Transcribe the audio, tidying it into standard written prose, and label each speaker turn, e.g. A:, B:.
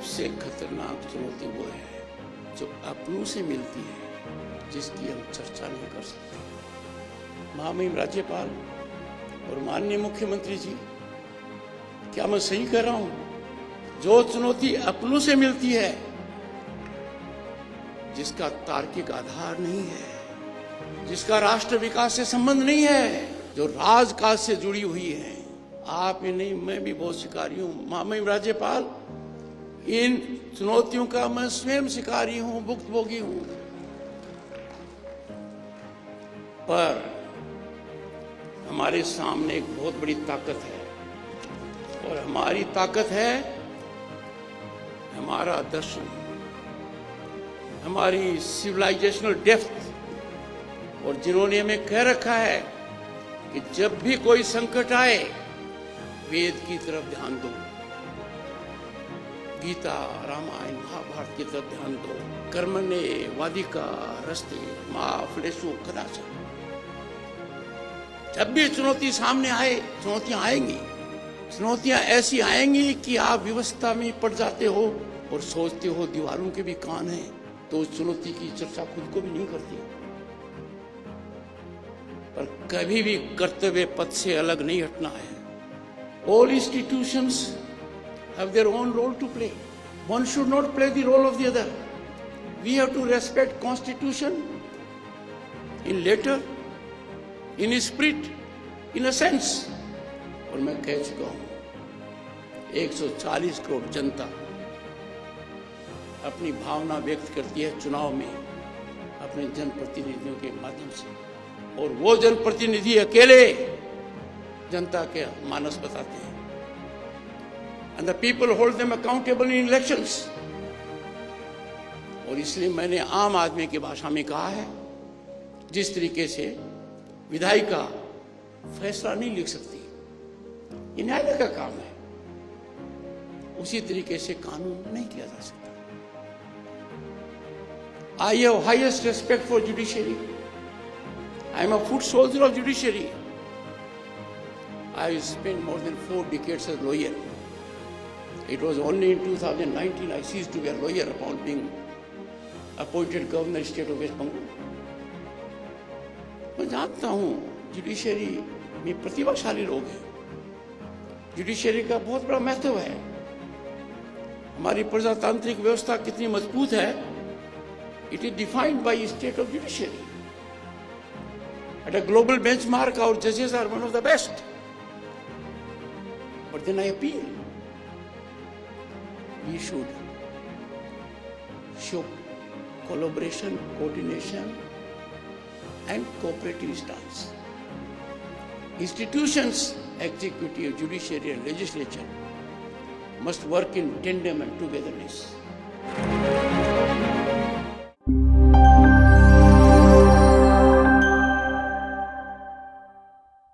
A: सबसे खतरनाक चुनौती वो है जो अपनों से मिलती है, जिसकी हम चर्चा नहीं कर सकते। महामहिम राज्यपाल और माननीय मुख्यमंत्री जी, क्या मैं सही कह रहा हूं? जो चुनौती अपनों से मिलती है, जिसका तार्किक आधार नहीं है, जिसका राष्ट्र विकास से संबंध नहीं है, जो राजकाज से जुड़ी हुई है, आप ही नहीं, मैं भी बहुत शिकारी हूं। महामहिम राज्यपाल, इन चुनौतियों का मैं स्वयं शिकारी हूं, भुक्तभोगी हूं। पर हमारे सामने एक बहुत बड़ी ताकत है, और हमारी ताकत है हमारा दर्शन, हमारी सिविलाइजेशनल डेप्थ। और जिन्होंने हमें कह रखा है कि जब भी कोई संकट आए, वेद की तरफ ध्यान दो, गीता, रामायण, महाभारत की तरफ ध्यान दो। कर्मण्ये वाधिकारस्ते मा फलेषु कदाचन। जब भी चुनौती सामने आए, चुनौतियां आएंगी, चुनौतियां ऐसी आएंगी कि आप विवस्था में पड़ जाते हो और सोचते हो दीवारों के भी कान हैं, तो उस चुनौती की चर्चा खुद को भी नहीं करती। पर कभी भी कर्तव्य पथ से अलग नहीं हटना है। All institutions have their own role to play. One should not play the role of the other. We have to respect Constitution in letter, in spirit, in a sense. और मैं कह चुका हूं, 140 करोड़ जनता अपनी भावना व्यक्त करती है चुनाव में अपने जनप्रतिनिधियों के माध्यम से, और वो जनप्रतिनिधि अकेले जनता के मानस बताते हैं। And the people hold them accountable in elections. और इसलिए मैंने आम आदमी की भाषा में कहा है, जिस तरीके से विधायिका फैसला नहीं लिख सकती, ये न्यायालय का काम है, उसी तरीके से कानून नहीं किया जा सकता। I have highest respect for judiciary. I am a foot soldier of judiciary. I spent more than 4 decades as lawyer. It was only in 2019 I ceased to be a lawyer upon being appointed governor state of West Bengal. मैं जानता हूँ judiciary में प्रतिभाशाली लोग हैं, judiciary का बहुत बड़ा महत्व है। हमारी प्रजातांत्रिक व्यवस्था कितनी मजबूत है, it is defined by state of judiciary. At a global benchmark, our judges are one of the best. But then I appeal, we should show collaboration, coordination, and cooperative stance. Institutions, executive, judiciary, and legislature must work in tandem and togetherness.